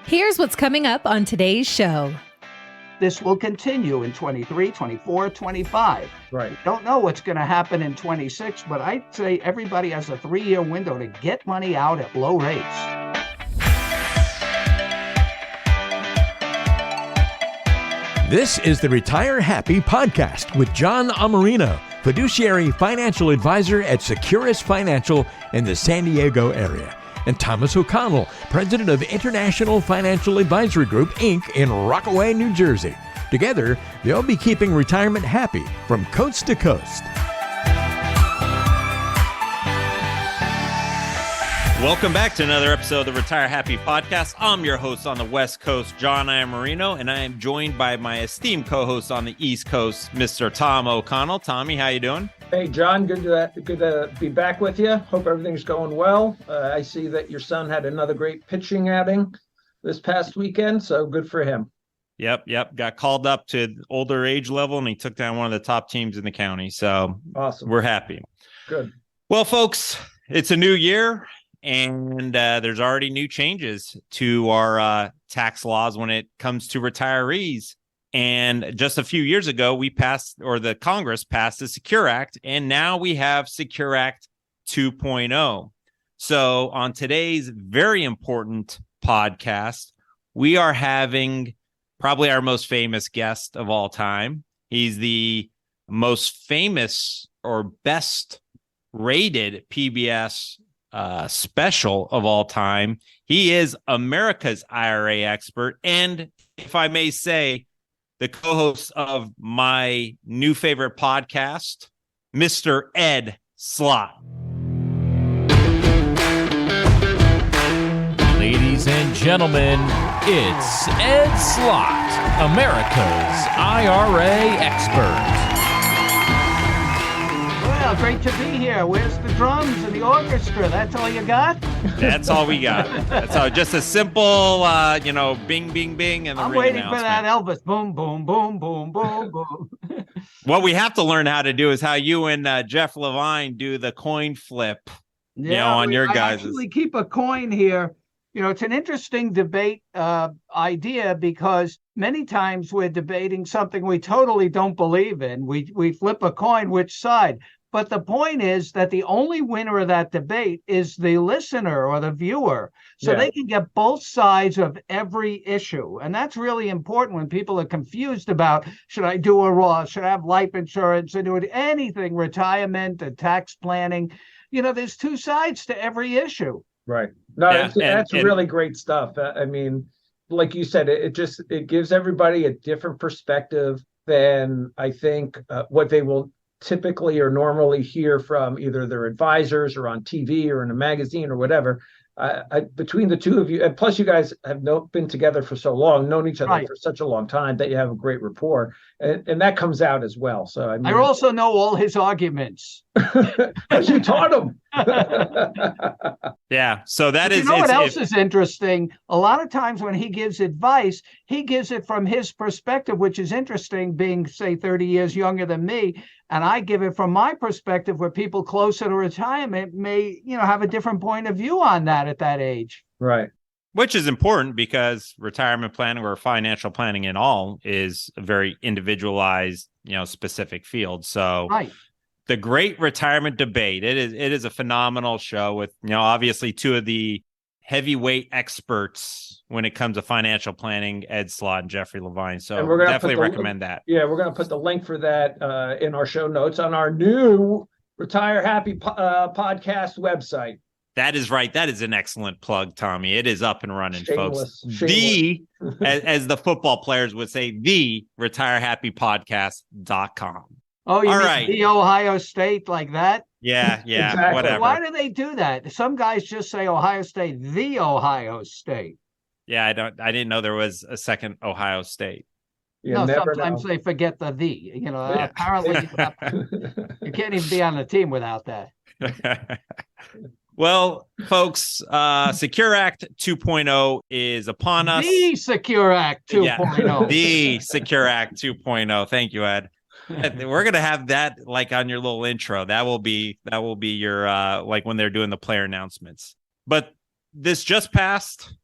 Here's what's coming up on today's show. This will continue in 23, 24, 25. Right. Don't know what's going to happen in 26, but I'd say everybody has a 3-year window to get money out at low rates. This is the Retire Happy podcast with John Iammarino, fiduciary financial advisor at Securus Financial in the San Diego area, and Thomas O'Connell, president of International Financial Advisory Group, Inc. in Rockaway, New Jersey. Together, they'll be keeping retirement happy from coast to coast. Welcome back to another episode of the Retire Happy podcast. I'm your host on the West Coast, John Iammarino, and I am joined by my esteemed co-host on the East Coast, Mr. Tom O'Connell. Tommy, how you doing? Hey, John, good to be back with you. Hope everything's going well. I see that your son had another great pitching outing this past weekend, so good for him. Yep. Got called up to older age level, and he took down one of the top teams in the county. So Awesome. We're happy. Good. Well, folks, it's a new year. And there's already new changes to our tax laws when it comes to retirees. And just a few years ago, the Congress passed the Secure Act, and now we have Secure Act 2.0. So on today's very important podcast, we are having probably our most famous guest of all time. He's the most famous or best rated PBS special of all time. He is America's IRA expert, and if I may say, the co-host of my new favorite podcast, Mr. Ed Slott. Ladies and gentlemen, it's Ed Slott, America's IRA expert. Well, great to be here. Where's the drums and the orchestra? That's all you got? That's all we got. That's all. Just a simple, bing, bing, bing, and the I'm ring waiting for that announcement. Elvis. Boom, boom, boom, boom, boom, boom. What we have to learn how to do is how you and Jeff Levine do the coin flip. On your guys'. I actually keep a coin here. It's an interesting debate idea because many times we're debating something we totally don't believe in. We flip a coin, which side? But the point is that the only winner of that debate is the listener or the viewer. So They can get both sides of every issue. And that's really important when people are confused about, should I do a Roth? Should I have life insurance? Or do anything, retirement, tax planning? There's two sides to every issue. Right. No, that's really great stuff. I mean, like you said, it gives everybody a different perspective than I think what they will typically or normally hear from either their advisors or on TV or in a magazine or whatever. Between the two of you, and plus you guys have been together for so long, known each other for such a long time that you have a great rapport, and that comes out as well. So I also know all his arguments. Because you taught him. Yeah. So that is. What else is interesting? A lot of times when he gives advice, he gives it from his perspective, which is interesting, being, say, 30 years younger than me. And I give it from my perspective, where people closer to retirement may, have a different point of view on that at that age. Right. Which is important because retirement planning or financial planning in all is a very individualized, specific field. So the Great Retirement Debate, it is a phenomenal show with, obviously two of the heavyweight experts when it comes to financial planning, Ed Slott and Jeffrey Levine. So we're definitely recommend that. Yeah, we're going to put the link for that in our show notes on our new Retire Happy podcast website. That is right. That is an excellent plug, Tommy. It is up and running, Shameless. folks. As the football players would say, the retirehappypodcast.com. Oh, you mean the Ohio State like that? Yeah, Exactly. whatever. Why do they do that? Some guys just say Ohio State, the Ohio State. Yeah, I didn't know there was a second Ohio State. Sometimes they forget the the. Apparently you can't even be on the team without that. Well, folks, Secure Act 2.0 is upon us. The Secure Act 2.0. Yeah, the Secure Act 2.0. Thank you, Ed. We're gonna have that like on your little intro. That will be your like when they're doing the player announcements. But this just passed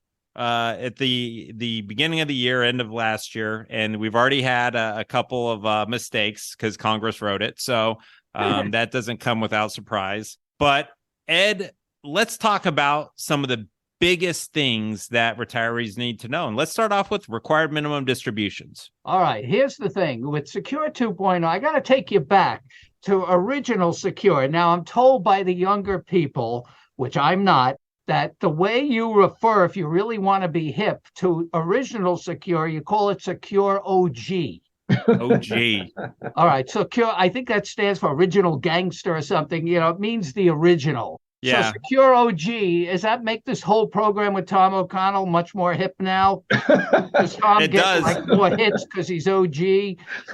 at the beginning of the year, end of last year, and we've already had a couple of mistakes because Congress wrote it. So that doesn't come without surprise. But Ed, let's talk about some of the biggest things that retirees need to know. And let's start off with required minimum distributions. All right, here's the thing. With Secure 2.0, I got to take you back to original Secure. Now, I'm told by the younger people, which I'm not, that the way you refer, if you really want to be hip, to original Secure, you call it Secure OG. OG. All right, Secure, I think that stands for original gangster or something. It means the original. Yeah. So Secure OG, does that make this whole program with Tom O'Connell much more hip now? Does Tom get like more hits because he's OG?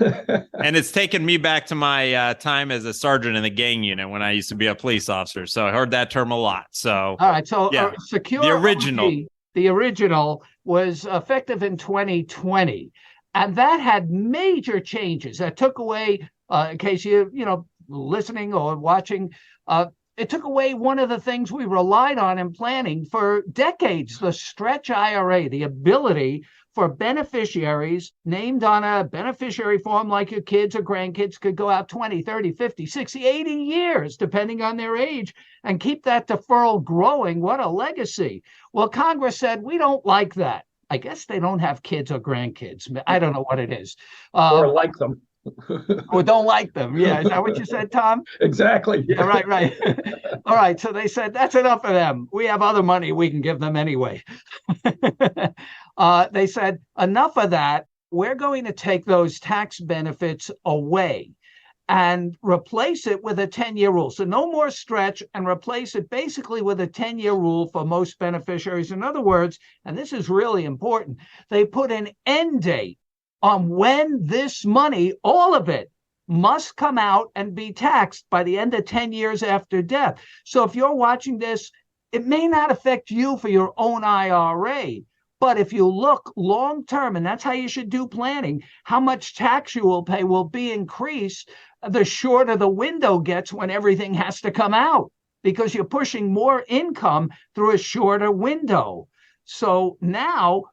And it's taken me back to my time as a sergeant in the gang unit when I used to be a police officer. So I heard that term a lot. So all right, so yeah. Secure the original. OG, the original was effective in 2020, and that had major changes. That took away, in case you listening or watching. It took away one of the things we relied on in planning for decades, the stretch IRA, the ability for beneficiaries named on a beneficiary form like your kids or grandkids could go out 20, 30, 50, 60, 80 years, depending on their age, and keep that deferral growing. What a legacy. Well, Congress said, we don't like that. I guess they don't have kids or grandkids. I don't know what it is. Or like them. Or don't like them. Yeah. Is that what you said, Tom? Exactly. Yeah. Right. All right. So they said, that's enough of them. We have other money we can give them anyway. They said, enough of that. We're going to take those tax benefits away and replace it with a 10-year rule. So no more stretch, and replace it basically with a 10-year rule for most beneficiaries. In other words, and this is really important, they put an end date on when this money, all of it, must come out and be taxed by the end of 10 years after death. So if you're watching this, it may not affect you for your own IRA, but if you look long term, and that's how you should do planning, how much tax you will pay will be increased the shorter the window gets when everything has to come out, because you're pushing more income through a shorter window. So now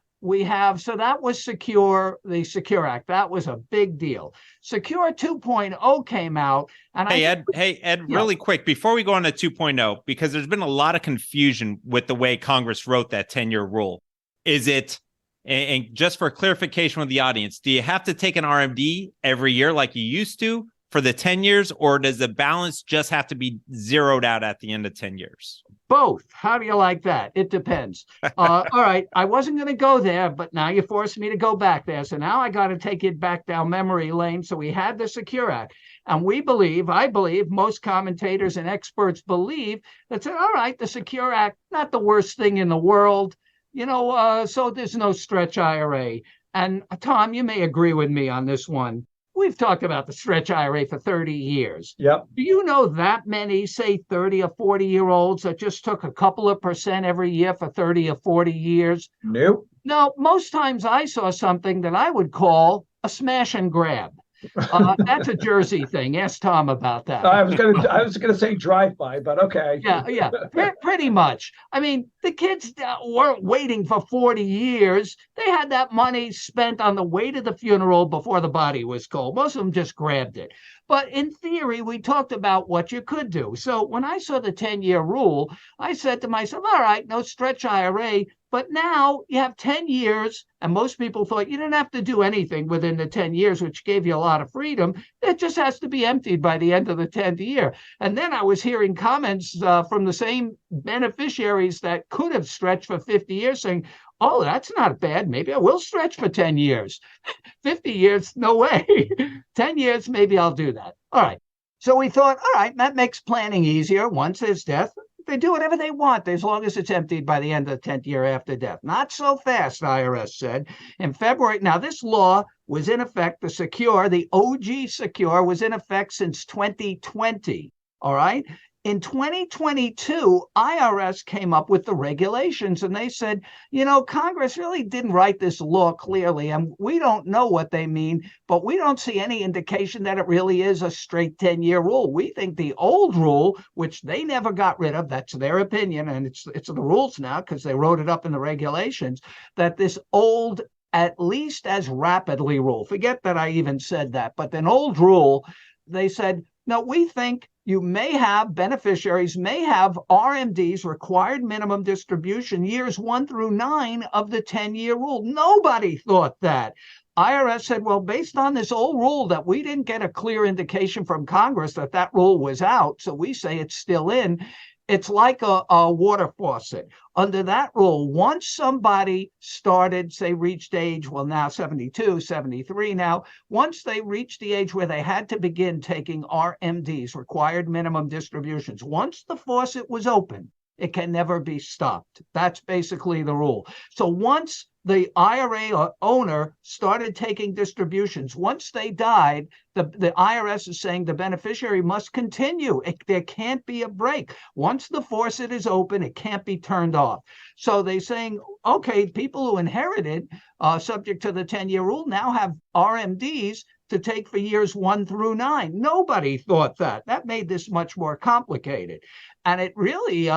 so that was the Secure Act. That was a big deal. Secure 2.0 came out. And Ed, really quick, before we go on to 2.0, because there's been a lot of confusion with the way Congress wrote that 10-year rule. Is it, and just for clarification with the audience, do you have to take an RMD every year like you used to for the 10 years, or does the balance just have to be zeroed out at the end of 10 years? Both. How do you like that? It depends. All right. I wasn't going to go there, but now you forced me to go back there. So now I got to take it back down memory lane. So we had the Secure Act, and I believe most commentators and experts believe that, all right, the Secure Act, not the worst thing in the world, so there's no stretch IRA. And Tom, you may agree with me on this one. We've talked about the stretch IRA for 30 years. Yep. Do you know that many, say 30 or 40-year-olds that just took a couple of percent every year for 30 or 40 years? Nope. No, most times I saw something that I would call a smash and grab. That's a Jersey thing. Ask Tom about that. I was gonna say drive by, but okay. Yeah, pretty much. I mean, the kids weren't waiting for 40 years. They had that money spent on the way to the funeral before the body was cold. Most of them just grabbed it. But in theory, we talked about what you could do. So when I saw the 10-year rule, I said to myself, all right, no stretch IRA. But now you have 10 years, and most people thought you didn't have to do anything within the 10 years, which gave you a lot of freedom. It just has to be emptied by the end of the 10th year. And then I was hearing comments from the same beneficiaries that could have stretched for 50 years saying, oh, that's not bad. Maybe I will stretch for 10 years. 50 years, no way. 10 years, maybe I'll do that. All right. So we thought, all right, that makes planning easier. Once there's death, they do whatever they want as long as it's emptied by the end of the 10th year after death. Not so fast, IRS said. In February, now this law was in effect, the OG Secure was in effect since 2020, all right? In 2022, IRS came up with the regulations and they said, Congress really didn't write this law clearly and we don't know what they mean, but we don't see any indication that it really is a straight 10-year rule. We think the old rule, which they never got rid of, that's their opinion, and it's the rules now because they wrote it up in the regulations, that this old at least as rapidly rule, forget that I even said that, but an old rule, they said, no, we think beneficiaries may have RMDs, required minimum distribution, years 1 through 9 of the 10-year rule. Nobody thought that. IRS said, well, based on this old rule that we didn't get a clear indication from Congress that rule was out, so we say it's still in. It's like a water faucet. Under that rule, once somebody started, say, reached age, well, now 72, 73 now, once they reached the age where they had to begin taking RMDs, required minimum distributions, once the faucet was open, it can never be stopped. That's basically the rule. So once the IRA owner started taking distributions, once they died, the IRS is saying the beneficiary must continue. There can't be a break. Once the faucet is open, it can't be turned off. So they're saying, okay, people who inherited, subject to the 10-year rule, now have RMDs to take for years 1 through 9. Nobody thought that. That made this much more complicated. And it really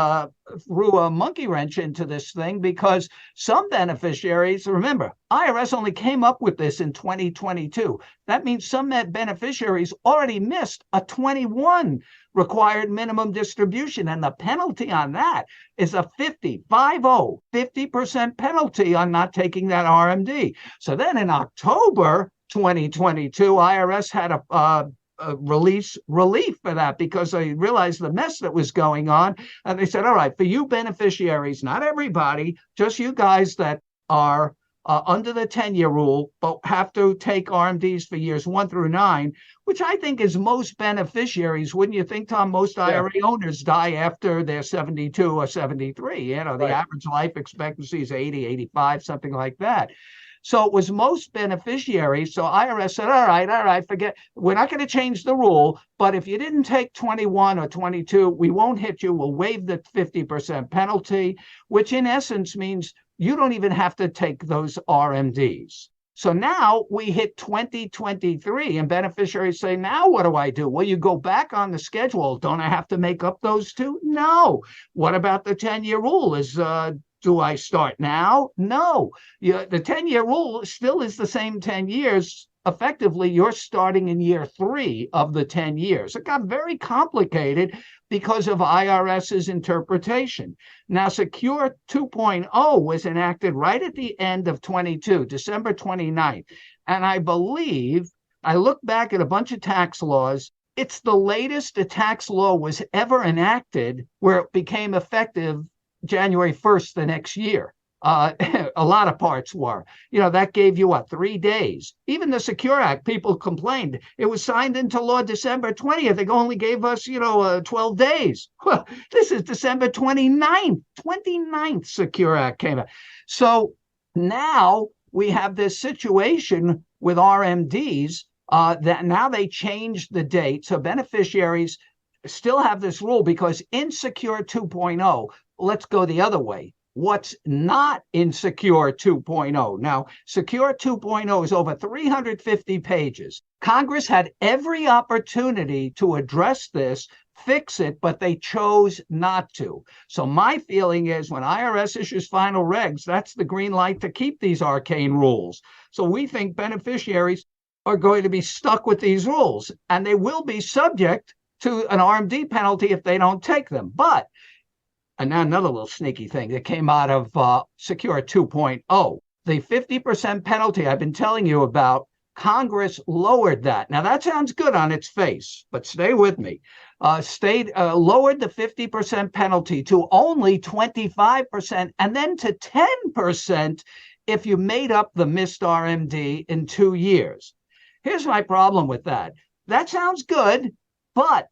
threw a monkey wrench into this thing because some beneficiaries, remember, IRS only came up with this in 2022. That means some beneficiaries already missed a 21 required minimum distribution. And the penalty on that is a 50% penalty on not taking that RMD. So then in October 2022, IRS had a relief for that because they realized the mess that was going on. And they said, all right, for you beneficiaries, not everybody, just you guys that are under the 10-year rule, but have to take RMDs for years 1 through 9, which I think is most beneficiaries. Wouldn't you think, Tom? Most IRA owners die after they're 72 or 73. The average life expectancy is 80, 85, something like that. So it was most beneficiaries. So IRS said, all right, forget. We're not going to change the rule. But if you didn't take 21 or 22, we won't hit you. We'll waive the 50% penalty, which in essence means you don't even have to take those RMDs. So now we hit 2023 and beneficiaries say, now what do I do? Well, you go back on the schedule. Don't I have to make up those two? No. What about the 10-year rule? Do I start now? No. The 10-year rule still is the same 10 years. Effectively, you're starting in year 3 of the 10 years. It got very complicated because of IRS's interpretation. Now, Secure 2.0 was enacted right at the end of 22, December 29th. And I believe, I look back at a bunch of tax laws, it's the latest a tax law was ever enacted where it became effective January 1st the next year. A lot of parts were. That gave you 3 days. Even the Secure Act, people complained. It was signed into law December 20th. They only gave us, 12 days. Well, this is December 29th Secure Act came out. So now we have this situation with RMDs that now they changed the date. So beneficiaries still have this rule because in Secure 2.0, let's go the other way. What's not in Secure 2.0? Now, Secure 2.0 is over 350 pages. Congress had every opportunity to address this, fix it, but they chose not to. So my feeling is when IRS issues final regs, that's the green light to keep these arcane rules. So we think beneficiaries are going to be stuck with these rules, and they will be subject to an RMD penalty if they don't take them. But and now another little sneaky thing that came out of Secure 2.0, the 50% penalty I've been telling you about, Congress lowered that. Now that sounds good on its face, but stay with me. Lowered the 50% penalty to only 25% and then to 10% if you made up the missed RMD in 2 years. Here's my problem with that. That sounds good, but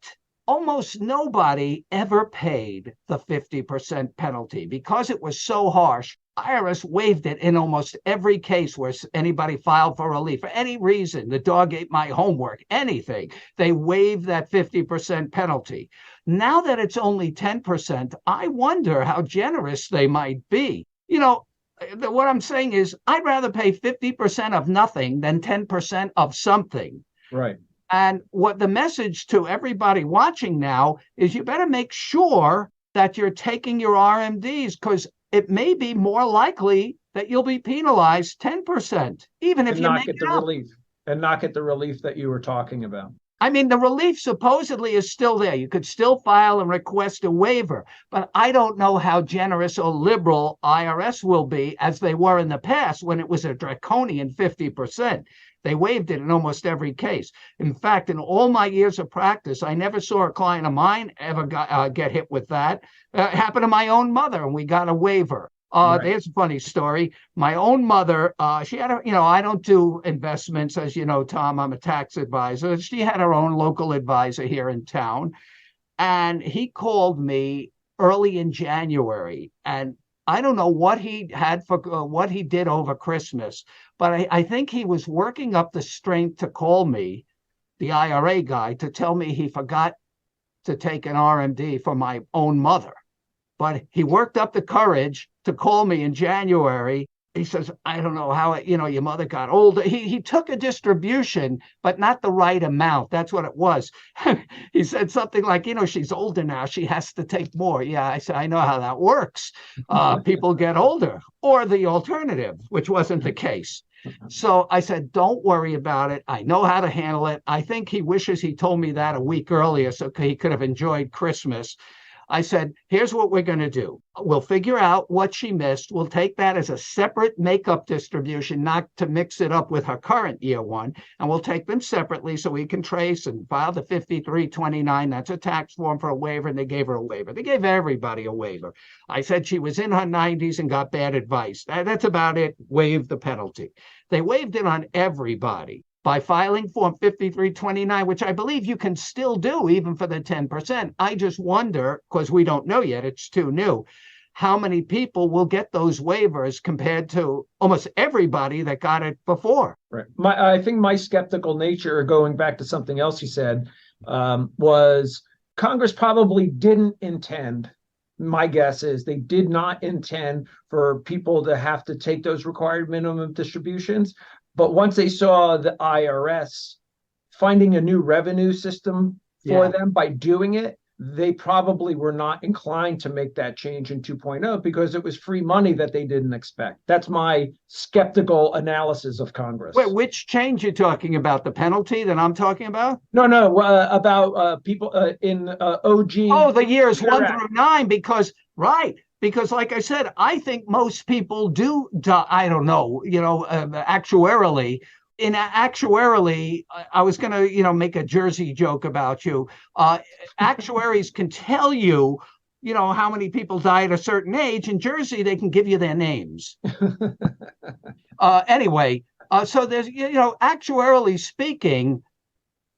almost nobody ever paid the 50% penalty because it was so harsh. IRS waived it in almost every case where anybody filed for relief for any reason. The dog ate my homework, anything. They waived that 50% penalty. Now that it's only 10%, I wonder how generous they might be. What I'm saying is I'd rather pay 50% of nothing than 10% of something. Right. And what the message to everybody watching now is you better make sure that you're taking your RMDs, because it may be more likely that you'll be penalized 10%, even if you not get the relief and not get the relief that you were talking about. I mean, the relief supposedly is still there. You could still file and request a waiver, but I don't know how generous or liberal IRS will be as they were in the past when it was a draconian 50%. They waived it in almost every case. In fact, in all my years of practice, I never saw a client of mine ever get hit with that. It happened to my own mother, and we got a waiver. Right. There's a funny story. My own mother, she had I don't do investments, as you know, Tom, I'm a tax advisor. She had her own local advisor here in town. And he called me early in January, and I don't know what he had for what he did over Christmas, but I think he was working up the strength to call me, the IRA guy, to tell me he forgot to take an RMD for my own mother. But he worked up the courage to call me in January. He says, I don't know how, your mother got older. He took a distribution, but not the right amount. That's what it was. He said something like, she's older now. She has to take more. Yeah, I said, I know how that works. People get older, or the alternative, which wasn't the case. So I said, don't worry about it. I know how to handle it. I think he wishes he told me that a week earlier so he could have enjoyed Christmas. I said, here's what we're going to do. We'll figure out what she missed. We'll take that as a separate makeup distribution, not to mix it up with her current year one. And we'll take them separately so we can trace and file the 5329. That's a tax form for a waiver. And they gave her a waiver. They gave everybody a waiver. I said she was in her 90s and got bad advice. That's about it. Waived the penalty. They waived it on everybody by filing Form 5329, which I believe you can still do even for the 10%. I just wonder, because we don't know yet, it's too new, how many people will get those waivers compared to almost everybody that got it before. Right. I think my skeptical nature, going back to something else you said, was Congress probably didn't intend, my guess is they did not intend for people to have to take those required minimum distributions. But once they saw the IRS finding a new revenue system for them by doing it, they probably were not inclined to make that change in 2.0 because it was free money that they didn't expect. That's my skeptical analysis of Congress. Wait, which change you're talking about? The penalty that I'm talking about? No, about people in OG. Oh, the years 1 through 9, because, right. Because like I said, I think most people do, I don't know, actuarially. In actuarially, I was going to, make a Jersey joke about you. Actuaries can tell you, how many people die at a certain age. In Jersey, they can give you their names. Anyway, so there's, actuarially speaking,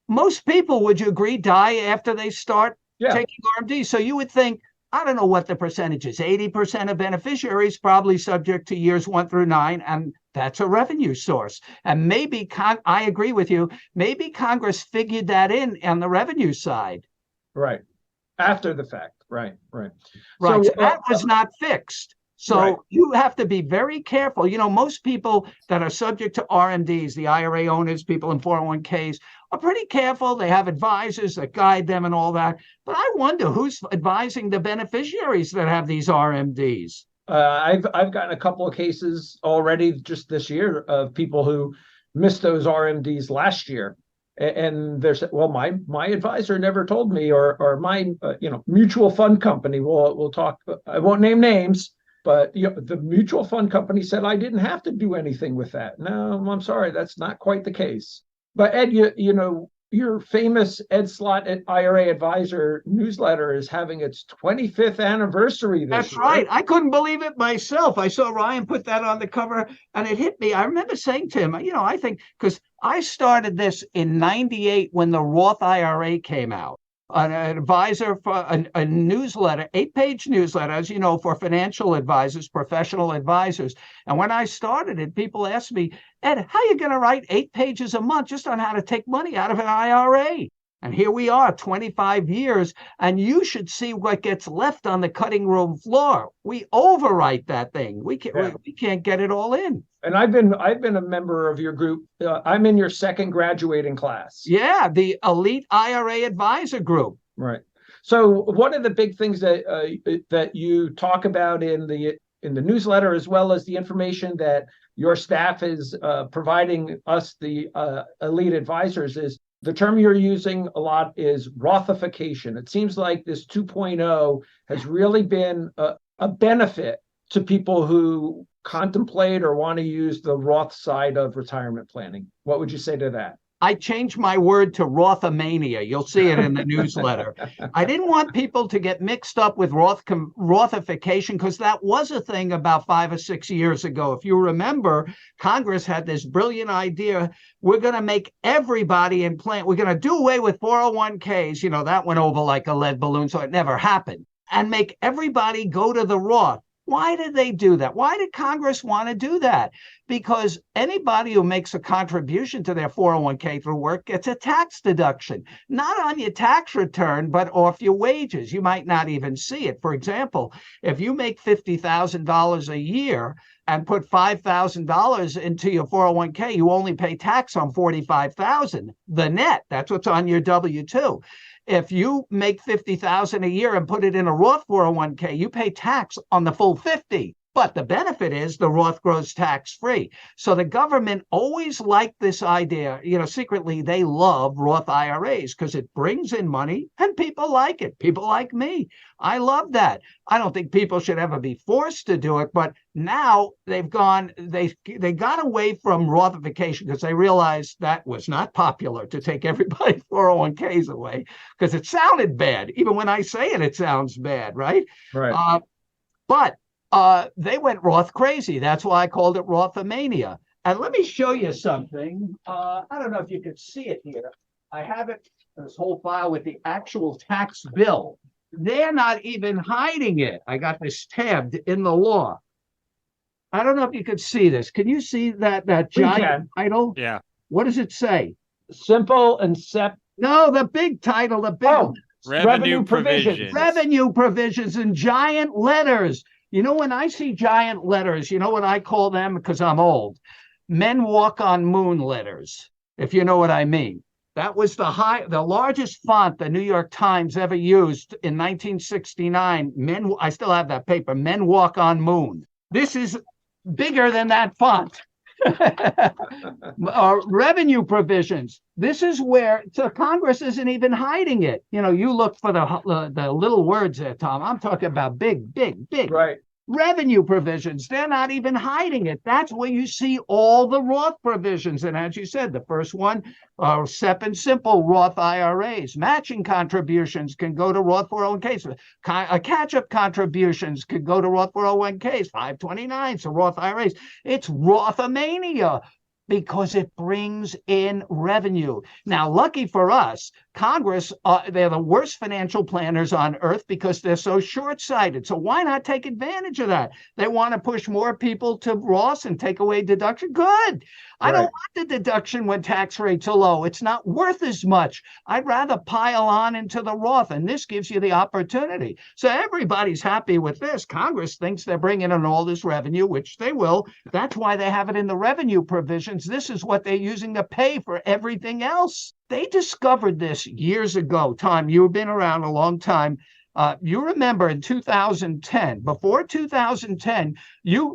most people, would you agree, die after they start taking RMD? So you would think, I don't know what the percentage is. 80% of beneficiaries probably subject to years 1 through 9, and that's a revenue source. And maybe, I agree with you, maybe Congress figured that in on the revenue side. After the fact. Right. So that was not fixed. So you have to be very careful. Most people that are subject to RMDs, the IRA owners, people in 401ks, are pretty careful. They have advisors that guide them and all that. But I wonder who's advising the beneficiaries that have these RMDs. I've gotten a couple of cases already just this year of people who missed those RMDs last year. And they're saying, well, my advisor never told me, or my mutual fund company, we'll talk, I won't name names, but the mutual fund company said I didn't have to do anything with that. No, I'm sorry, that's not quite the case. But Ed, your famous Ed Slott at IRA Advisor newsletter is having its 25th anniversary this year. That's right. I couldn't believe it myself. I saw Ryan put that on the cover and it hit me. I remember saying to him, I think, because I started this in 98 when the Roth IRA came out. an advisor for a newsletter, 8-page newsletter, as you know, for financial advisors, professional advisors. And when I started it, people asked me, Ed, how are you going to write 8 pages a month just on how to take money out of an IRA? And here we are, 25 years, and you should see what gets left on the cutting room floor. We overwrite that thing. We can't get it all in. And I've been a member of your group. I'm in your second graduating class. Yeah, the Elite IRA Advisor Group. Right. So, what are the big things that you talk about in the newsletter, as well as the information that your staff is providing us, the elite advisors? Is the term you're using a lot is Rothification. It seems like this 2.0 has really been a benefit to people who contemplate or want to use the Roth side of retirement planning. What would you say to that? I changed my word to Rothomania. You'll see it in the newsletter. I didn't want people to get mixed up with Rothification, because that was a thing about 5 or 6 years ago. If you remember, Congress had this brilliant idea. We're going to make everybody in plan. We're going to do away with 401ks. You know, that went over like a lead balloon, so it never happened. And make everybody go to the Roth. Why did they do that? Why did Congress want to do that? Because anybody who makes a contribution to their 401k through work gets a tax deduction, not on your tax return, but off your wages. You might not even see it. For example, if you make $50,000 a year and put $5,000 into your 401k, you only pay tax on $45,000, the net. That's what's on your W-2. If you make $50,000 a year and put it in a Roth 401k, you pay tax on the full 50. But the benefit is the Roth grows tax-free. So the government always liked this idea. You know, secretly, they love Roth IRAs because it brings in money and people like it. People like me. I love that. I don't think people should ever be forced to do it. But now they got away from Rothification because they realized that was not popular to take everybody's 401ks away because it sounded bad. Even when I say it, it sounds bad, right? Right. But they went Roth crazy. That's why I called it Rothomania. And let me show you something. I don't know if you can see it here. I have it, this whole file with the actual tax bill. They're not even hiding it. I got this tabbed in the law. I don't know if you could see this. Can you see that giant title? Yeah. What does it say? Simple and No, the big title, the big revenue provisions. Revenue provisions in giant letters. You know, when I see giant letters, you know what I call them? Because I'm old. Men walk on moon letters, if you know what I mean. That was the largest font the New York Times ever used in 1969. I still have that paper. Men walk on moon. This is bigger than that font. Revenue provisions. This is where Congress isn't even hiding it. You know, you look for the little words there, Tom. I'm talking about big, big, big. Right. Revenue provisions. They're not even hiding it. That's where you see all the Roth provisions. And as you said, the first one, SEP and simple Roth IRAs. Matching contributions can go to Roth 401ks. Catch-up contributions could go to Roth 401ks. 529s to Roth IRAs. It's Rothomania because it brings in revenue. Now, lucky for us, Congress, they're the worst financial planners on earth because they're so short-sighted. So why not take advantage of that? They want to push more people to Roth and take away deduction. Good. I don't want the deduction when tax rates are low. It's not worth as much. I'd rather pile on into the Roth, and this gives you the opportunity. So everybody's happy with this. Congress thinks they're bringing in all this revenue, which they will. That's why they have it in the revenue provisions. This is what they're using to pay for everything else. They discovered this years ago. Tom, you've been around a long time. You remember in 2010, before 2010,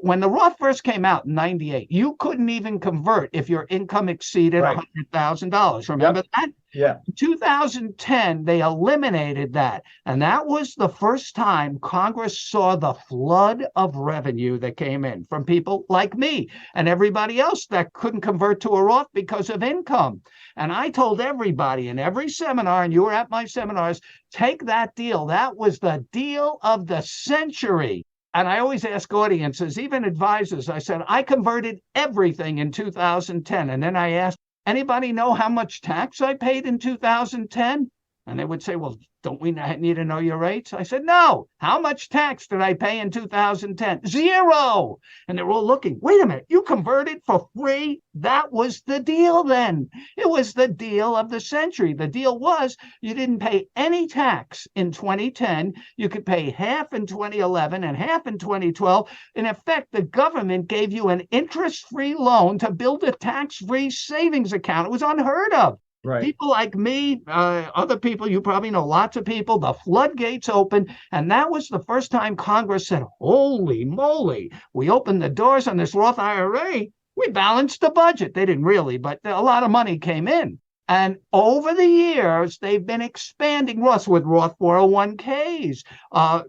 when the Roth first came out in 98, you couldn't even convert if your income exceeded $100,000. Remember that? Yeah. In 2010, they eliminated that. And that was the first time Congress saw the flood of revenue that came in from people like me and everybody else that couldn't convert to a Roth because of income. And I told everybody in every seminar, and you were at my seminars, take that deal. That was the deal of the century. And I always ask audiences, even advisors, I said, I converted everything in 2010. And then I asked, anybody know how much tax I paid in 2010? And they would say, well, don't we need to know your rates? I said, no. How much tax did I pay in 2010? Zero. And they're all looking, wait a minute, you converted for free? That was the deal then. It was the deal of the century. The deal was you didn't pay any tax in 2010. You could pay half in 2011 and half in 2012. In effect, the government gave you an interest-free loan to build a tax-free savings account. It was unheard of. Right. People like me, other people, you probably know lots of people, the floodgates opened. And that was the first time Congress said, holy moly, we opened the doors on this Roth IRA. We balanced the budget. They didn't really, but a lot of money came in. And over the years, they've been expanding Roth with Roth 401ks,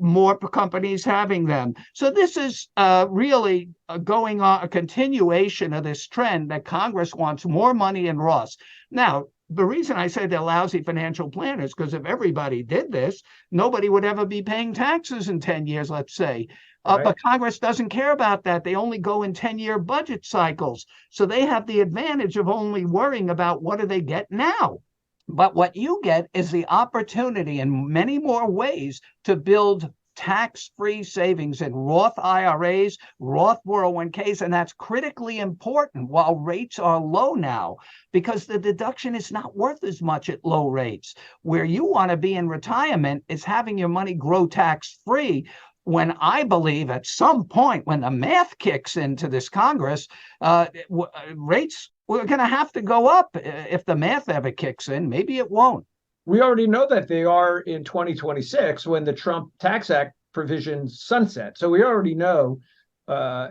more companies having them. So this is really going on, a continuation of this trend that Congress wants more money in Roths. Now, the reason I say they're lousy financial planners, because if everybody did this, nobody would ever be paying taxes in 10 years, let's say. Right. But Congress doesn't care about that. They only go in 10-year budget cycles. So they have the advantage of only worrying about what do they get now. But what you get is the opportunity in many more ways to build tax-free savings in Roth IRAs, Roth 401ks, and that's critically important while rates are low now, because the deduction is not worth as much at low rates. Where you want to be in retirement is having your money grow tax-free, when I believe at some point when the math kicks into this Congress, rates we're going to have to go up if the math ever kicks in. Maybe it won't. We already know that they are in 2026 when the Trump Tax Act provisions sunset. So we already know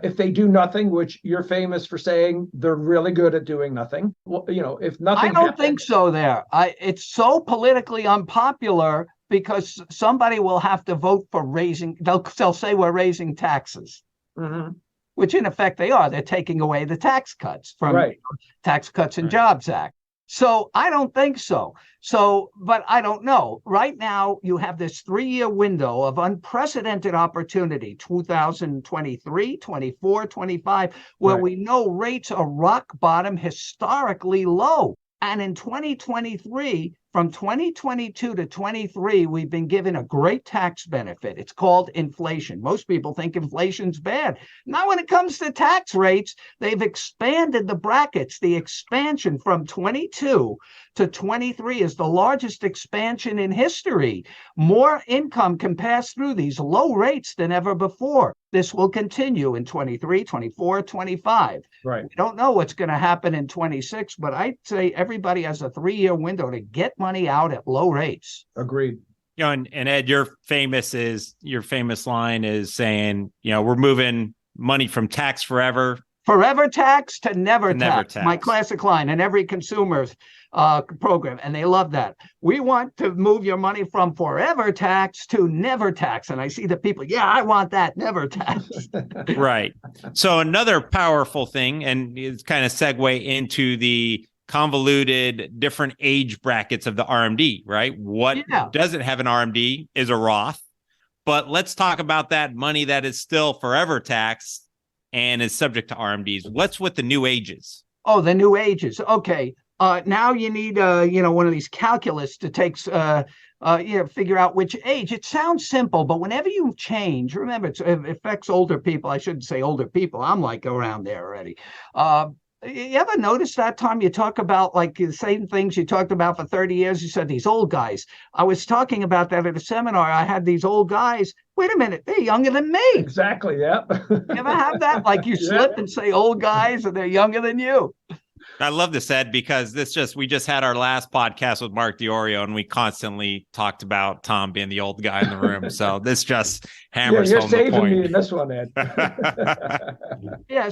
if they do nothing, which you're famous for saying they're really good at doing nothing. Well, if nothing. I don't think so there. It's so politically unpopular because somebody will have to vote for raising. They'll say we're raising taxes. Mm-hmm. Which in effect they are. They're taking away the tax cuts from Tax Cuts and Jobs Act. So I don't think so. But I don't know. Right now, you have this 3-year window of unprecedented opportunity, 2023, 24, 25, where we know rates are rock bottom, historically low. And in 2023, from 2022 to 23, we've been given a great tax benefit. It's called inflation. Most people think inflation's bad. Now, when it comes to tax rates, they've expanded the brackets. The expansion from 22 to 23 is the largest expansion in history. More income can pass through these low rates than ever before. This will continue in 23, 24, 25. Right. We don't know what's going to happen in 26, but I'd say everybody has a 3-year window to get money out at low rates. Agreed. And Ed, your famous line is saying, we're moving money from tax forever tax to never tax. My classic line in every consumer's program, and they love that. We want to move your money from forever tax to never tax. And I see the people, I want that, never tax. Right. So another powerful thing, and it's kind of segue into the convoluted different age brackets of the RMD, right? What doesn't have an RMD is a Roth. But let's talk about that money that is still forever taxed and is subject to RMDs. What's with the new ages? Oh, the new ages. Okay. Now you need, one of these calculus to figure out which age. It sounds simple, but whenever you change, remember, it affects older people. I shouldn't say older people. I'm like around there already. You ever notice that, Tom? You talk about like the same things you talked about for 30 years. You said these old guys. I was talking about that at a seminar. I had these old guys. Wait a minute, they're younger than me. Exactly. Yeah. You ever have that? Like you slip and say old guys and they're younger than you. I love this, Ed, because we just had our last podcast with Mark DiOrio, and we constantly talked about Tom being the old guy in the room. So this just hammers home the point. You're saving me in this one, Ed.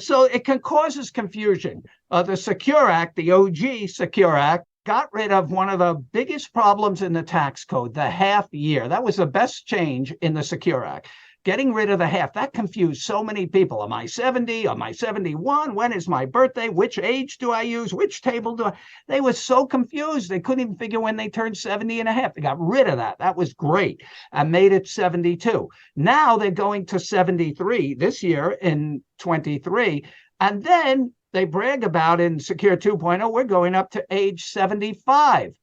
So it causes confusion. The Secure Act, the OG Secure Act, got rid of one of the biggest problems in the tax code, the half year. That was the best change in the Secure Act. Getting rid of the half, that confused so many people. Am I 70? Am I 71? When is my birthday? Which age do I use? Which table do I? They were so confused. They couldn't even figure when they turned 70 and a half. They got rid of that. That was great and made it 72. Now they're going to 73 this year in 23. And then they brag about in Secure 2.0, we're going up to age 75.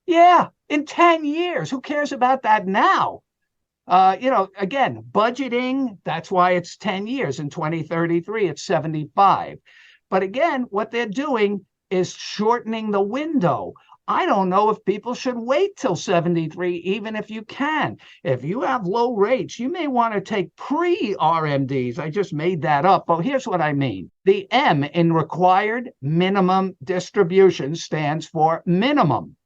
Yeah, in 10 years. Who cares about that now? Again, budgeting, that's why it's 10 years. In 2033, it's 75. But again, what they're doing is shortening the window. I don't know if people should wait till 73, even if you can. If you have low rates, you may want to take pre-RMDs. I just made that up, but here's what I mean. The M in required minimum distribution stands for minimum.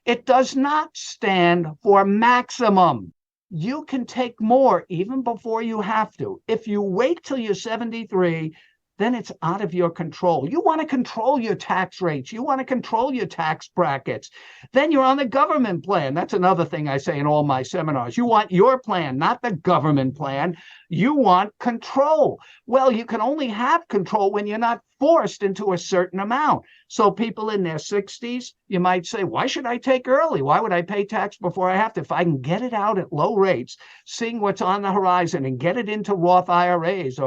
It does not stand for maximum. You can take more even before you have to. If you wait till you're 73, then it's out of your control. You want to control your tax rates. You want to control your tax brackets. Then you're on the government plan. That's another thing I say in all my seminars. You want your plan, not the government plan. You want control. Well, you can only have control when you're not forced into a certain amount. So people in their 60s, you might say, why should I take early? Why would I pay tax before I have to? If I can get it out at low rates, seeing what's on the horizon and get it into Roth IRAs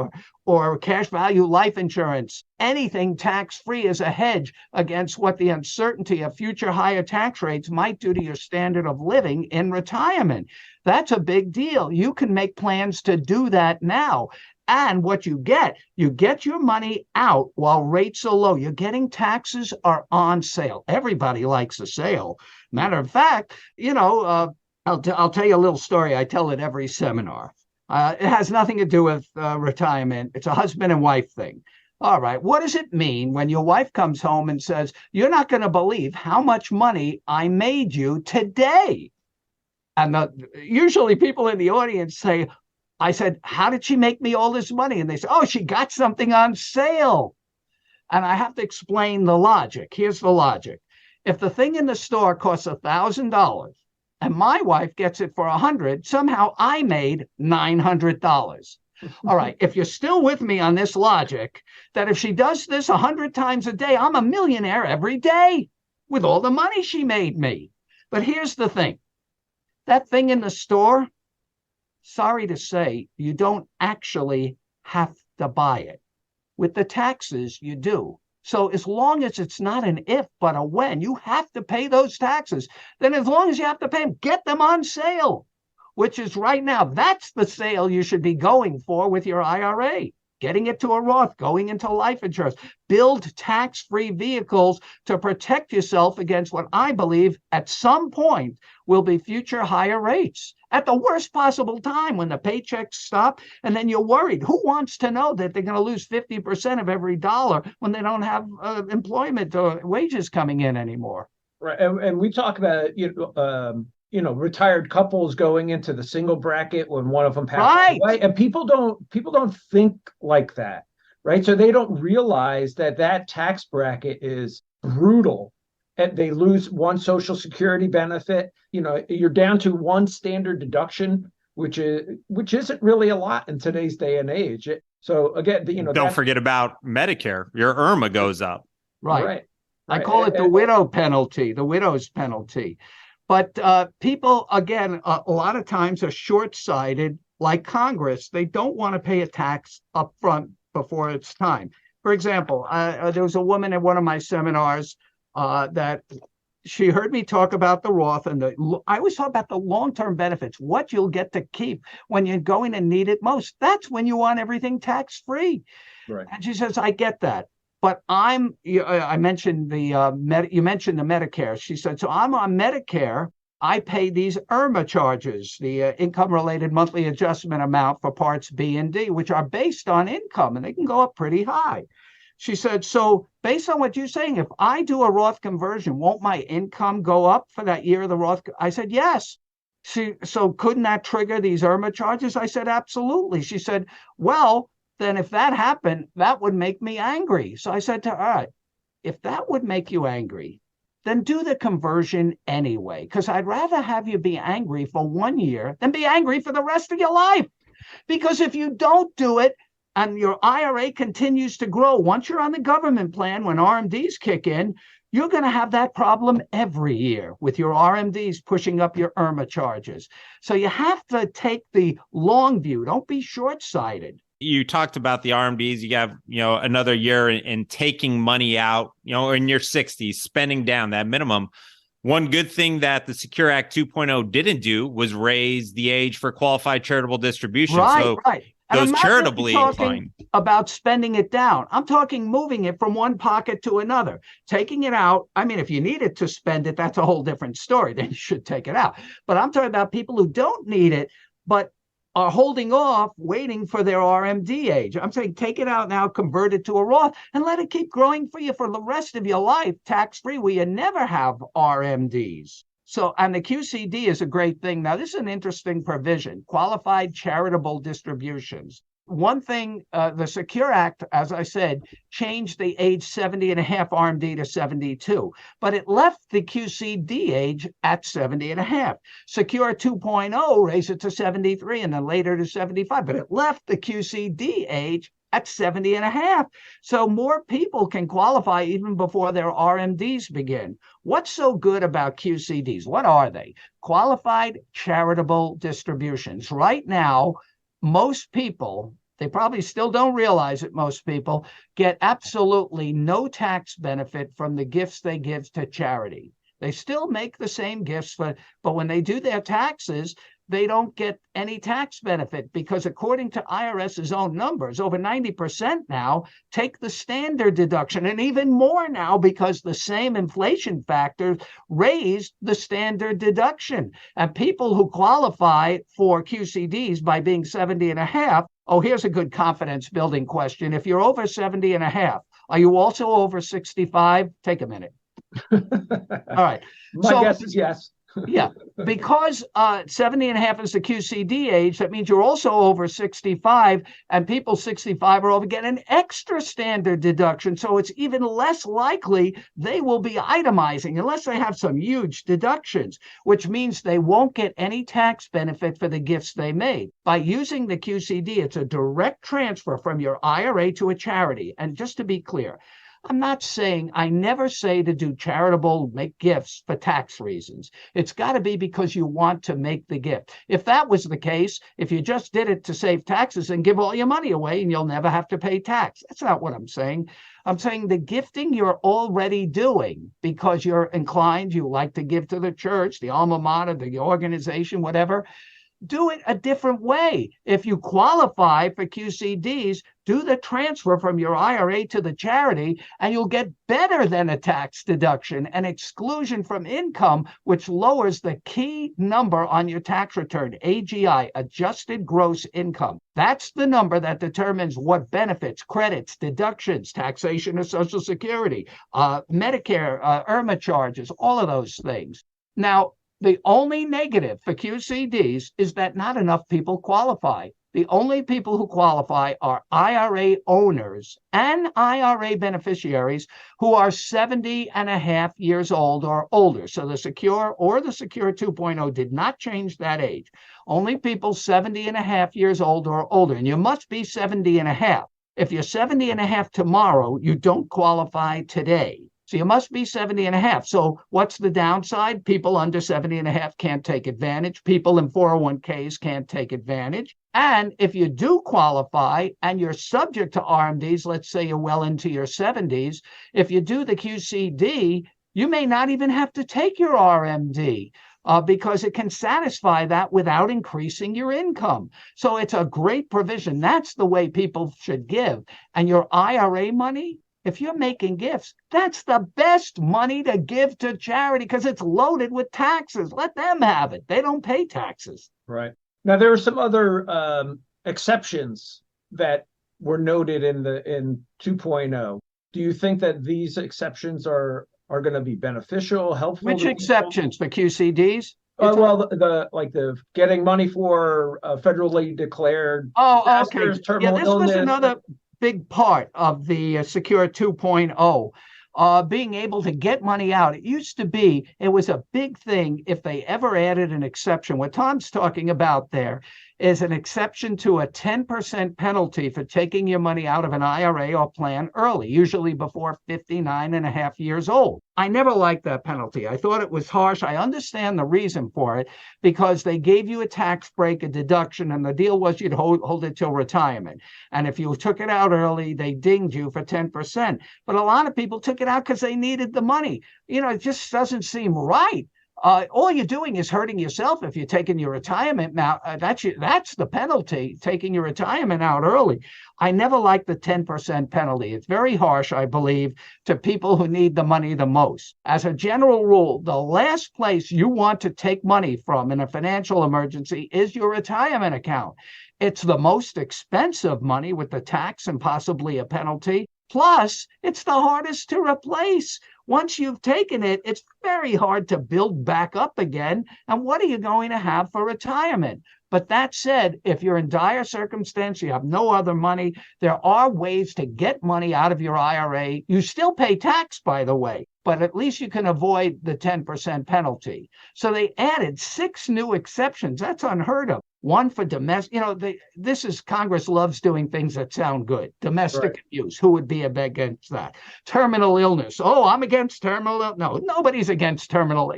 or cash value life insurance, anything tax-free is a hedge against what the uncertainty of future higher tax rates might do to your standard of living in retirement. That's a big deal. You can make plans to do that now. And what you get your money out while rates are low. You're getting taxes are on sale. Everybody likes a sale. Matter of fact, I'll tell you a little story. I tell it every seminar. It has nothing to do with retirement. It's a husband and wife thing. All right. What does it mean when your wife comes home and says, you're not going to believe how much money I made you today? And usually people in the audience say, I said, how did she make me all this money? And they say, oh, she got something on sale. And I have to explain the logic. Here's the logic. If the thing in the store costs $1,000 and my wife gets it for $100, somehow I made $900. All right. If you're still with me on this logic, that if she does this 100 times a day, I'm a millionaire every day with all the money she made me. But here's the thing. That thing in the store, sorry to say, you don't actually have to buy it. With the taxes, you do. So as long as it's not an if, but a when, you have to pay those taxes. Then as long as you have to pay them, get them on sale, which is right now. That's the sale you should be going for with your IRA. Getting it to a Roth, going into life insurance. Build tax-free vehicles to protect yourself against what I believe at some point will be future higher rates at the worst possible time when the paychecks stop. And then you're worried. Who wants to know that they're going to lose 50% of every dollar when they don't have employment or wages coming in anymore? Right. And we talk about, retired couples going into the single bracket when one of them passes away, and people don't think like that, right? So they don't realize that tax bracket is brutal, and they lose one Social Security benefit. You're down to one standard deduction, which isn't really a lot in today's day and age. So again, don't forget about Medicare. Your IRMA goes up. Right. I call it the widow penalty, the widow's penalty. But people, again, a lot of times are short-sighted, like Congress. They don't want to pay a tax up front before it's time. For example, there was a woman at one of my seminars that she heard me talk about the Roth, and I always talk about the long-term benefits, what you'll get to keep when you're going to need it most. That's when you want everything tax-free. Right. And she says, I get that. But I mentioned you mentioned the Medicare. She said, so I'm on Medicare. I pay these IRMA charges, the income-related monthly adjustment amount for parts B and D, which are based on income, and they can go up pretty high. She said, so based on what you're saying, if I do a Roth conversion, won't my income go up for that year of the Roth? I said, yes. So couldn't that trigger these IRMA charges? I said, absolutely. She said, well, then if that happened, that would make me angry. So I said to her, all right, if that would make you angry, then do the conversion anyway, because I'd rather have you be angry for 1 year than be angry for the rest of your life. Because if you don't do it and your IRA continues to grow, once you're on the government plan, when RMDs kick in, you're going to have that problem every year with your RMDs pushing up your IRMA charges. So you have to take the long view. Don't be short-sighted. You talked about the RMDs. You have, another year in taking money out, in your 60s, spending down that minimum. One good thing that the Secure Act 2.0 didn't do was raise the age for qualified charitable distribution. Right. And Those I'm not charitably really talking inclined about spending it down. I'm talking moving it from one pocket to another, taking it out. I mean, if you need it to spend it, that's a whole different story. Then you should take it out. But I'm talking about people who don't need it, but are holding off, waiting for their RMD age. I'm saying take it out now, convert it to a Roth, and let it keep growing for you for the rest of your life, tax-free, where you never have RMDs. So, and the QCD is a great thing. Now, this is an interesting provision, qualified charitable distributions. One thing, the Secure Act, as I said, changed the age 70 and a half RMD to 72, but it left the QCD age at 70 and a half. Secure 2.0 raised it to 73 and then later to 75, but it left the QCD age at 70 and a half. So more people can qualify even before their RMDs begin. What's so good about QCDs? What are they? Qualified charitable distributions. Right now, most people, they probably still don't realize it, most people get absolutely no tax benefit from the gifts they give to charity. They still make the same gifts, but when they do their taxes, they don't get any tax benefit because according to IRS's own numbers, over 90% now take the standard deduction, and even more now because the same inflation factors raised the standard deduction. And people who qualify for QCDs by being 70 and a half, oh, here's a good confidence building question. If you're over 70 and a half, are you also over 65? Take a minute. All right. My guess is yes. Yeah, because 70 and a half is the QCD age, that means you're also over 65, and people 65 are over get an extra standard deduction. So it's even less likely they will be itemizing unless they have some huge deductions, which means they won't get any tax benefit for the gifts they made. By using the QCD, it's a direct transfer from your IRA to a charity. And just to be clear, I'm not saying, I never say to do charitable, make gifts for tax reasons. It's got to be because you want to make the gift. If that was the case, if you just did it to save taxes and give all your money away and you'll never have to pay tax. That's not what I'm saying. I'm saying the gifting you're already doing because you're inclined, you like to give to the church, the alma mater, the organization, whatever. Do it a different way. If you qualify for QCDs, do the transfer from your IRA to the charity, and you'll get better than a tax deduction, an exclusion from income, which lowers the key number on your tax return, AGI, adjusted gross income. That's the number that determines what benefits, credits, deductions, taxation of Social Security, Medicare, IRMA charges, all of those things. Now, the only negative for QCDs is that not enough people qualify. The only people who qualify are IRA owners and IRA beneficiaries who are 70 and a half years old or older. So the Secure or the Secure 2.0 did not change that age. Only people 70 and a half years old or older. And you must be 70 and a half. If you're 70 and a half tomorrow, you don't qualify today. So you must be 70 and a half. So what's the downside? People under 70 and a half can't take advantage. People in 401ks can't take advantage. And if you do qualify and you're subject to RMDs, let's say you're well into your 70s, if you do the QCD, you may not even have to take your RMD. Because it can satisfy that without increasing your income. So it's a great provision. That's the way people should give. And your IRA money, if you're making gifts, that's the best money to give to charity because it's loaded with taxes. Let them have it. They don't pay taxes. Right. Now, there are some other exceptions that were noted in 2.0. Do you think that these exceptions are going to be beneficial, helpful? Which exceptions? For QCDs? Well, the getting money for federally declared. Oh, okay. Yeah, this was another big part of the Secure 2.0, being able to get money out. It used to be, it was a big thing if they ever added an exception. What Tom's talking about there is an exception to a 10% penalty for taking your money out of an IRA or plan early, usually before 59 and a half years old. I never liked that penalty. I thought it was harsh. I understand the reason for it, because they gave you a tax break, a deduction, and the deal was you'd hold it till retirement. And if you took it out early, they dinged you for 10%. But a lot of people took it out because they needed the money. It just doesn't seem right. All you're doing is hurting yourself if you're taking your retirement out. That's the penalty, taking your retirement out early. I never liked the 10% penalty. It's very harsh, I believe, to people who need the money the most. As a general rule, the last place you want to take money from in a financial emergency is your retirement account. It's the most expensive money with the tax and possibly a penalty. Plus, it's the hardest to replace. Once you've taken it, it's very hard to build back up again. And what are you going to have for retirement? But that said, if you're in dire circumstance, you have no other money, there are ways to get money out of your IRA. You still pay tax, by the way, but at least you can avoid the 10% penalty. So they added 6 new exceptions. That's unheard of. One for domestic, Congress loves doing things that sound good. Domestic abuse, who would be against that? Terminal illness. Oh, I'm against terminal illness. No, nobody's against terminal,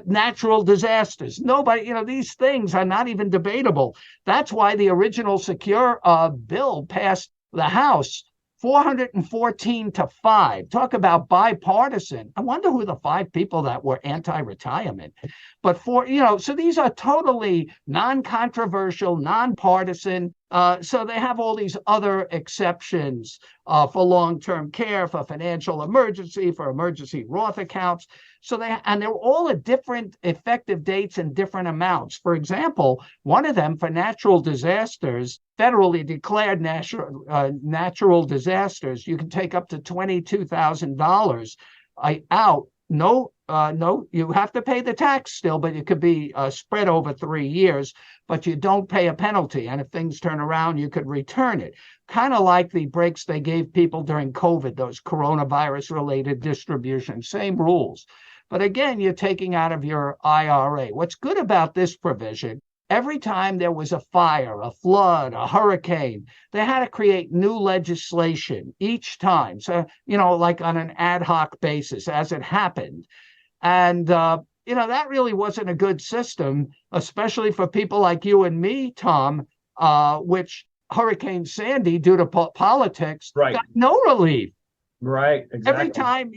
natural disasters. Nobody, these things are not even debatable. That's why the original Secure bill passed the House 414-5. Talk about bipartisan. I wonder who the 5 people that were anti-retirement. But so these are totally non-controversial, non-partisan. So they have all these other exceptions for long-term care, for financial emergency, for emergency Roth accounts. So they're all at different effective dates and different amounts. For example, one of them for natural disasters, federally declared natural disasters, you can take up to $22,000 out. No, you have to pay the tax still, but it could be spread over 3 years, but you don't pay a penalty. And if things turn around, you could return it. Kind of like the breaks they gave people during COVID, those coronavirus-related distributions, same rules. But again, you're taking out of your IRA. What's good about this provision, every time there was a fire, a flood, a hurricane, they had to create new legislation each time. So, like on an ad hoc basis as it happened. And, that really wasn't a good system, especially for people like you and me, Tom, which Hurricane Sandy, due to politics, got no relief. Right, exactly. Every time,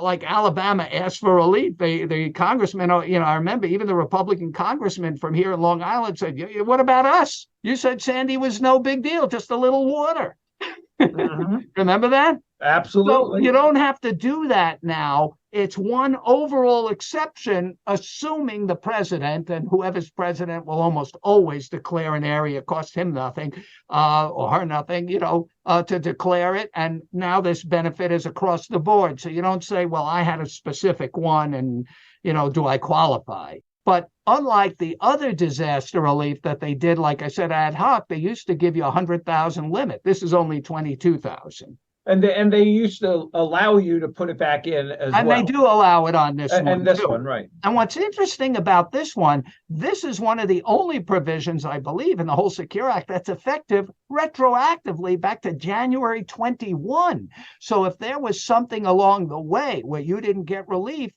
like Alabama asked for relief, the congressman, I remember even the Republican congressman from here in Long Island said, what about us? You said Sandy was no big deal, just a little water. Remember that? Absolutely. So you don't have to do that now. It's one overall exception, assuming the president and whoever's president will almost always declare an area, cost him nothing or her nothing, to declare it. And now this benefit is across the board. So you don't say, well, I had a specific one and, do I qualify? But unlike the other disaster relief that they did, like I said, ad hoc, they used to give you a 100,000 limit. This is only 22,000. And they used to allow you to put it back in as well. And they do allow it on this one. And this too. one, right. And what's interesting about this one, this is one of the only provisions, I believe, in the whole Secure Act that's effective retroactively back to January 21. So if there was something along the way where you didn't get relief,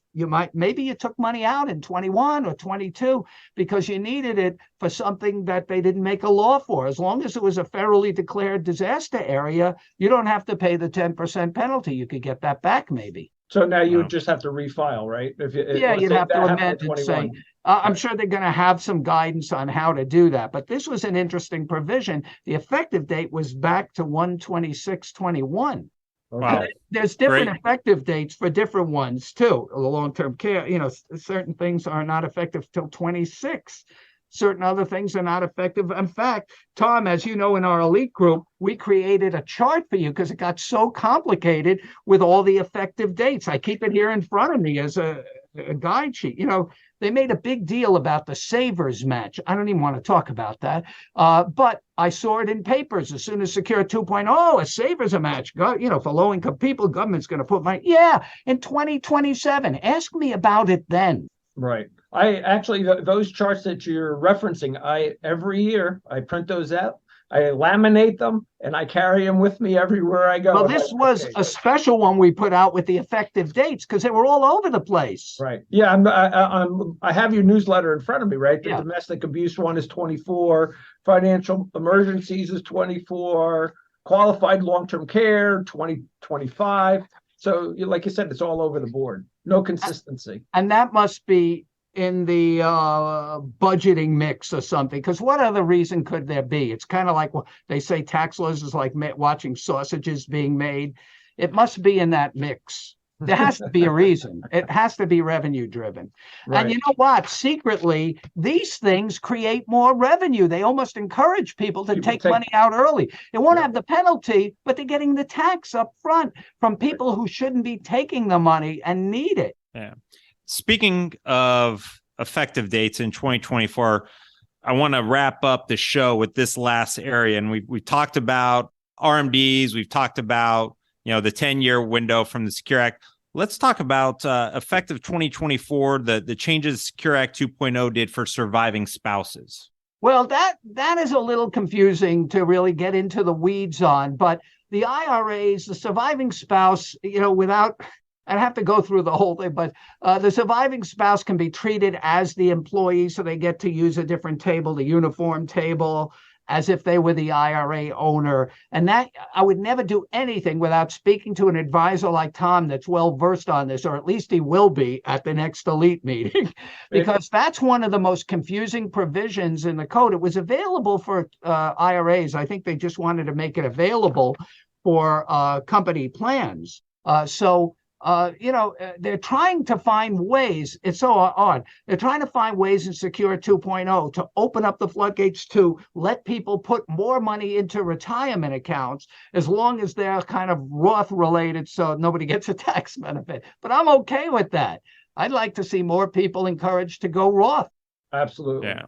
maybe you took money out in 21 or 22 because you needed it for something that they didn't make a law for. As long as it was a federally declared disaster area, you don't have to pay the 10% penalty. You could get that back maybe. So now you would just have to refile, right? You'd have to amend and say, I'm sure they're going to have some guidance on how to do that. But this was an interesting provision. The effective date was back to 1/26/21. Wow. There's different effective dates for different ones too. The long-term care, certain things are not effective till 26. Certain other things are not effective. In fact, Tom, as you know, in our elite group, we created a chart for you because it got so complicated with all the effective dates. I keep it here in front of me as a guide sheet. They made a big deal about the savers match. I don't even want to talk about that. But I saw it in papers as soon as Secure 2.0, a savers match. For low-income people, government's going to put money. Yeah, in 2027. Ask me about it then. Right. I actually, those charts that you're referencing, every year I print those out, I laminate them, and I carry them with me everywhere I go. Well, this was a special one we put out with the effective dates because they were all over the place. Right. Yeah. I have your newsletter in front of me, right? The domestic abuse one is 24, financial emergencies is 24, qualified long-term care 2025. So, like you said, it's all over the board. No consistency. And that must be in the budgeting mix or something, because what other reason could there be? It's kind of like they say tax laws is like watching sausages being made. It must be in that mix. There has to be a reason. It has to be revenue driven. Right. And you know what? Secretly, these things create more revenue. They almost encourage people to take money out early. They won't have the penalty, but they're getting the tax up front from people who shouldn't be taking the money and need it. Yeah. Speaking of effective dates in 2024, I want to wrap up the show with this last area. And we talked about RMDs. We've talked about, the 10-year window from the Secure Act. Let's talk about effective 2024, the changes Secure Act 2.0 did for surviving spouses. Well, that is a little confusing to really get into the weeds on. But the IRAs, the surviving spouse, without... I'd have to go through the whole thing, but the surviving spouse can be treated as the employee, so they get to use a different table, the uniform table, as if they were the IRA owner. And that I would never do anything without speaking to an advisor like Tom that's well-versed on this, or at least he will be at the next elite meeting, because that's one of the most confusing provisions in the code. It was available for IRAs. I think they just wanted to make it available for company plans. They're trying to find ways. It's so odd. They're trying to find ways in Secure 2.0 to open up the floodgates to let people put more money into retirement accounts, as long as they're kind of Roth related, so nobody gets a tax benefit. But I'm okay with that. I'd like to see more people encouraged to go Roth. Absolutely. Yeah.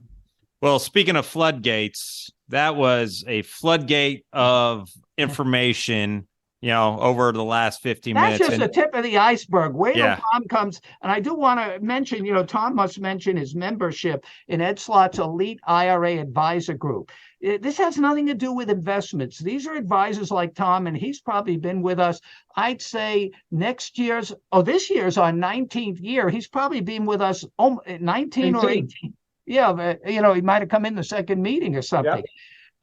Well, speaking of floodgates, that was a floodgate of information over the last 15 minutes. That's just the tip of the iceberg. Wait till Tom comes. And I do want to mention, Tom must mention his membership in Ed Slott's elite IRA advisor group. This has nothing to do with investments. These are advisors like Tom, and he's probably been with us, I'd say this year's our 19th year. He's probably been with us 19 or 18. Yeah, but, he might have come in the second meeting or something.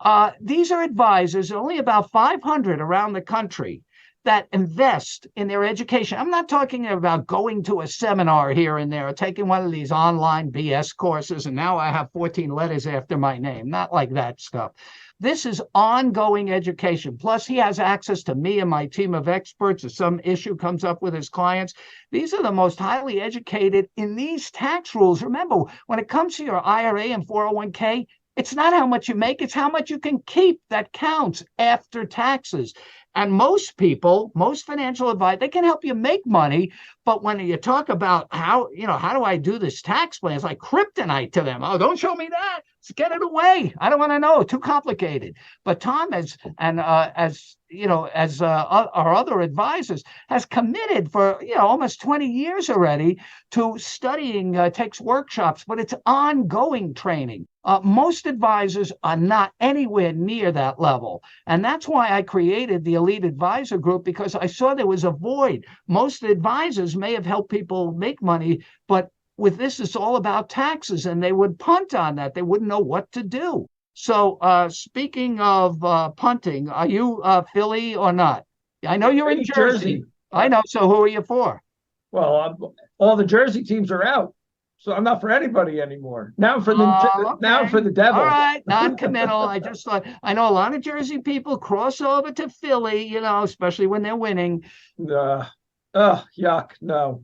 Yep. These are advisors, only about 500 around the country, that invest in their education. I'm not talking about going to a seminar here and there or taking one of these online BS courses, and now I have 14 letters after my name. Not like that stuff. This is ongoing education. Plus, he has access to me and my team of experts if some issue comes up with his clients. These are the most highly educated in these tax rules. Remember, when it comes to your IRA and 401k, it's not how much you make, it's how much you can keep that counts after taxes. And most people, most financial advisors, they can help you make money. But when you talk about how do I do this tax plan, it's like kryptonite to them. Oh, don't show me that. Let's get it away. I don't want to know. Too complicated. But Tom, as our other advisors, has committed for almost 20 years already to studying, takes workshops, but it's ongoing training. Most advisors are not anywhere near that level. And that's why I created the Elite Advisor Group, because I saw there was a void. Most advisors may have helped people make money, but with this, it's all about taxes, and they would punt on that. They wouldn't know what to do. So speaking of punting, are you Philly or not? I know you're in Jersey. I know. So who are you for? Well, all the Jersey teams are out. So I'm not for anybody anymore. Now for the devil. All right, non-committal. I just thought, I know a lot of Jersey people cross over to Philly, especially when they're winning. Yuck, no.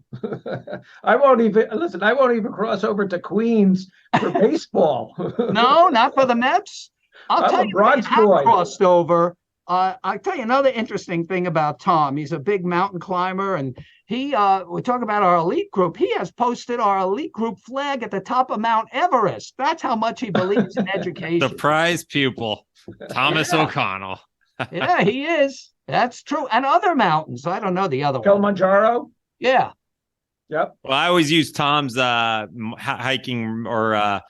I won't even cross over to Queens for baseball. No, not for the Mets. I'll tell you, Bronx boy. Crossed over. I'll tell you another interesting thing about Tom. He's a big mountain climber, and we talk about our elite group. He has posted our elite group flag at the top of Mount Everest. That's how much he believes in education. The prize pupil, Thomas O'Connell. Yeah, he is. That's true. And other mountains. I don't know the other one. Kilimanjaro? Yeah. Yep. Well, I always use Tom's hiking or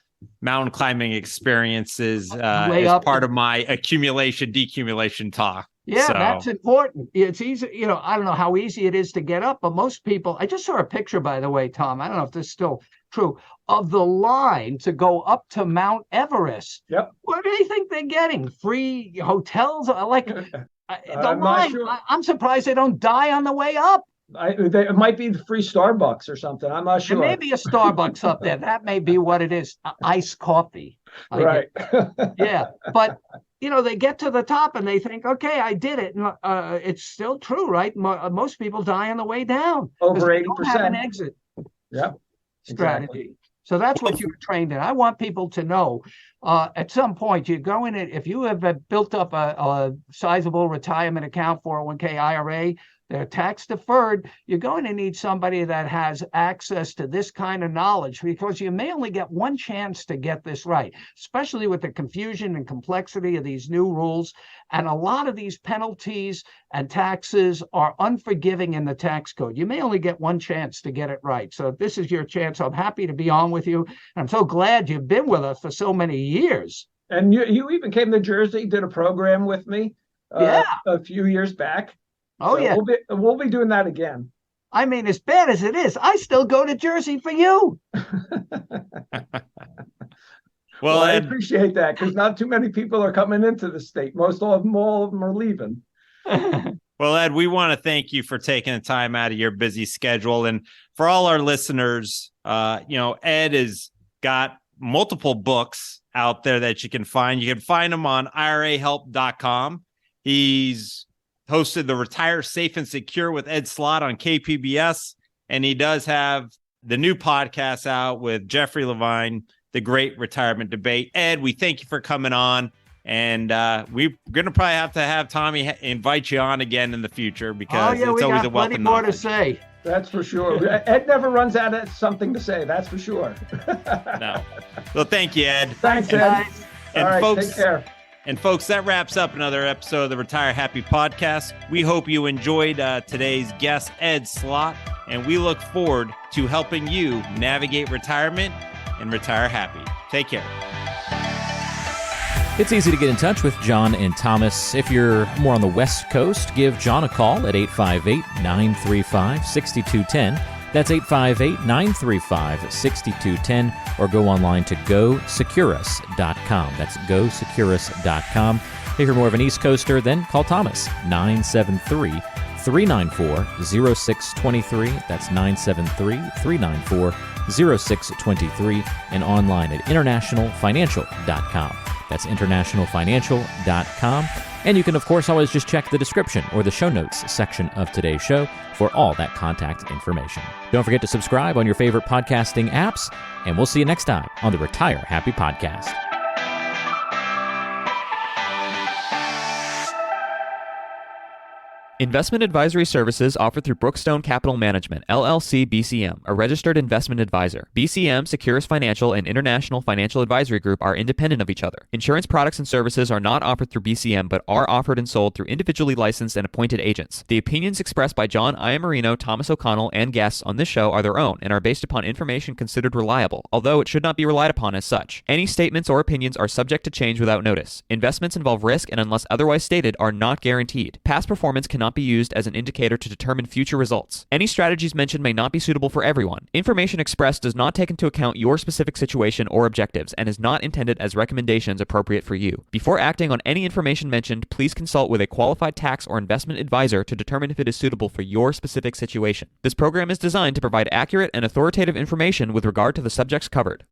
mountain climbing experiences as part of my accumulation, decumulation talk. Yeah, that's important. It's easy. I don't know how easy it is to get up, but most people, I just saw a picture, by the way, Tom, I don't know if this is still true, of the line to go up to Mount Everest. Yep. What do you think they're getting? Free hotels? Like the line, sure. I'm surprised they don't die on the way up. It might be the free Starbucks or something. I'm not sure. There may be a Starbucks up there. That may be what it is. Iced coffee. Right. Yeah. But, they get to the top and they think, okay, I did it. And it's still true, right? Most people die on the way down. Over 80%. They don't have an exit strategy. Exactly. So that's what you were trained in. I want people to know at some point you go in it. If you have built up a sizable retirement account, 401k, IRA, they're tax deferred. You're going to need somebody that has access to this kind of knowledge, because you may only get one chance to get this right, especially with the confusion and complexity of these new rules. And a lot of these penalties and taxes are unforgiving in the tax code. You may only get one chance to get it right. So if this is your chance, I'm happy to be on with you. And I'm so glad you've been with us for so many years. And you even came to Jersey, did a program with me a few years back. Oh, so yeah. We'll be doing that again. I mean, as bad as it is, I still go to Jersey for you. Well, I appreciate that, because not too many people are coming into the state. all of them are leaving. Well, Ed, we want to thank you for taking the time out of your busy schedule. And for all our listeners, Ed has got multiple books out there that you can find. You can find them on IRAhelp.com. He's hosted the Retire Safe and Secure with Ed Slott on KPBS. And he does have the new podcast out with Jeffrey Levine, The Great Retirement Debate. Ed, we thank you for coming on. And we're going to probably have to have Tommy invite you on again in the future, because it's always a wealth of knowledge. More to say. That's for sure. Ed never runs out of something to say. That's for sure. No. Well, thank you, Ed. Thanks, Ed. And all right, folks, take care. And folks, that wraps up another episode of the Retire Happy podcast. We hope you enjoyed today's guest, Ed Slott, and we look forward to helping you navigate retirement and retire happy. Take care. It's easy to get in touch with John and Thomas. If you're more on the West Coast, give John a call at 858-935-6210. That's 858-935-6210, or go online to GoSecurus.com. That's GoSecurus.com. If you're more of an East Coaster, then call Thomas, 973-394-0623. That's 973-394-0623, and online at internationalfinancial.com. That's internationalfinancial.com. And you can, of course, always just check the description or the show notes section of today's show for all that contact information. Don't forget to subscribe on your favorite podcasting apps, and we'll see you next time on the Retire Happy Podcast. Investment advisory services offered through Brookstone Capital Management, LLC BCM, a registered investment advisor. BCM, Securus Financial, and International Financial Advisory Group are independent of each other. Insurance products and services are not offered through BCM, but are offered and sold through individually licensed and appointed agents. The opinions expressed by John Iammarino, Thomas O'Connell, and guests on this show are their own and are based upon information considered reliable, although it should not be relied upon as such. Any statements or opinions are subject to change without notice. Investments involve risk and, unless otherwise stated, are not guaranteed. Past performance cannot be used as an indicator to determine future results. Any strategies mentioned may not be suitable for everyone. Information expressed does not take into account your specific situation or objectives and is not intended as recommendations appropriate for you. Before acting on any information mentioned, please consult with a qualified tax or investment advisor to determine if it is suitable for your specific situation. This program is designed to provide accurate and authoritative information with regard to the subjects covered.